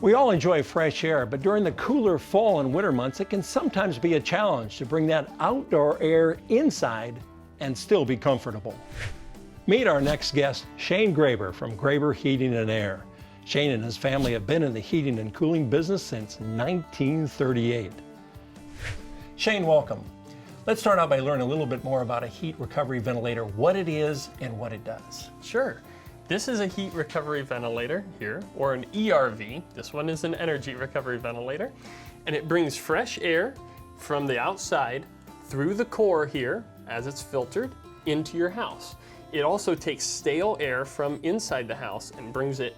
We all enjoy fresh air, but during the cooler fall and winter months, it can sometimes be a challenge to bring that outdoor air inside and still be comfortable. Meet our next guest, Shane Graber from Graber Heating and Air. Shane and his family have been in the heating and cooling business since 1938. Shane, welcome. Let's start out by learning a little bit more about a heat recovery ventilator, what it is and what it does. Sure. This is a heat recovery ventilator here, or an ERV. This one is an energy recovery ventilator. And it brings fresh air from the outside through the core here, as it's filtered, into your house. It also takes stale air from inside the house and brings it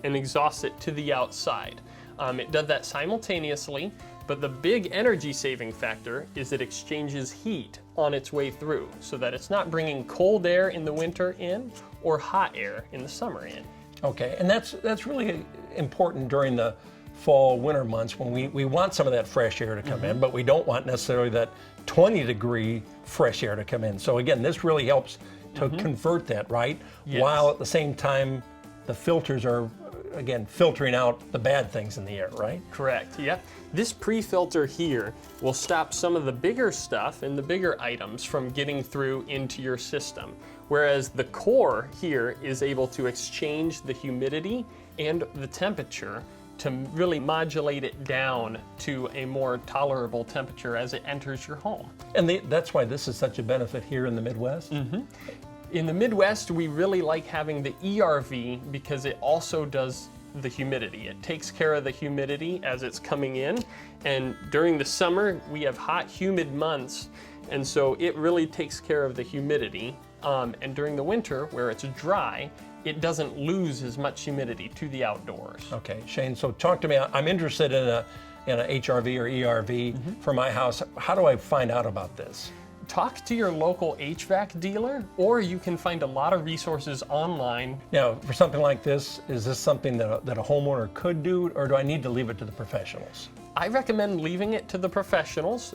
and exhausts it to the outside. It does that simultaneously, but the big energy saving factor is it exchanges heat on its way through so that it's not bringing cold air in the winter in or hot air in the summer in. Okay, and that's really important during the fall, winter months when we want some of that fresh air to come in, but we don't want necessarily that 20-degree fresh air to come in. So again, this really helps to convert that, right? Yes. While at the same time, the filters are, again, filtering out the bad things in the air, right? Correct, yep. This pre-filter here will stop some of the bigger stuff and the bigger items from getting through into your system. Whereas the core here is able to exchange the humidity and the temperature to really modulate it down to a more tolerable temperature as it enters your home. And that's why this is such a benefit here in the Midwest? In the Midwest, we really like having the ERV because it also does the humidity. It takes care of the humidity as it's coming in. And during the summer, we have hot, humid months. And so it really takes care of the humidity. And during the winter, where it's dry, it doesn't lose as much humidity to the outdoors. Okay, Shane, so talk to me. I'm interested in a HRV or ERV for my house. How do I find out about this? Talk to your local HVAC dealer, or you can find a lot of resources online. Now, for something like this, is this something that a homeowner could do, or do I need to leave it to the professionals? I recommend leaving it to the professionals.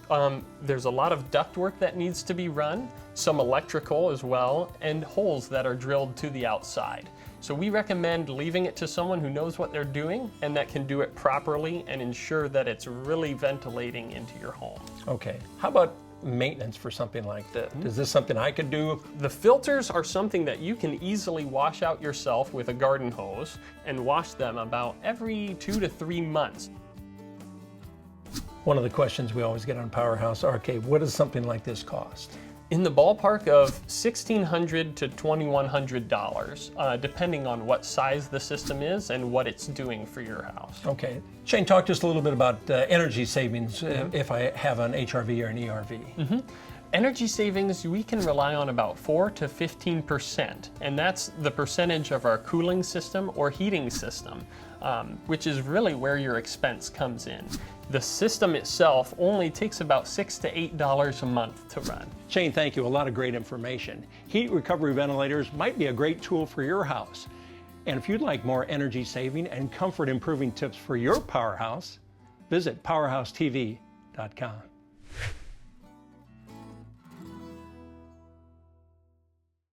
There's a lot of ductwork that needs to be run, some electrical as well, and holes that are drilled to the outside. So we recommend leaving it to someone who knows what they're doing and that can do it properly and ensure that it's really ventilating into your home. Okay, how about maintenance for something like this? Is this something I could do? The filters are something that you can easily wash out yourself with a garden hose and wash them about every 2 to 3 months. One of the questions we always get on Powerhouse, okay, what does something like this cost? In the ballpark of $1,600 to $2,100, depending on what size the system is and what it's doing for your house. Okay. Shane, talk to us a little bit about energy savings if I have an HRV or an ERV. Energy savings, we can rely on about 4 to 15%, and that's the percentage of our cooling system or heating system, which is really where your expense comes in. The system itself only takes about $6 to $8 a month to run. Shane, thank you. A lot of great information. Heat recovery ventilators might be a great tool for your house. And if you'd like more energy saving and comfort improving tips for your Powerhouse, visit powerhousetv.com.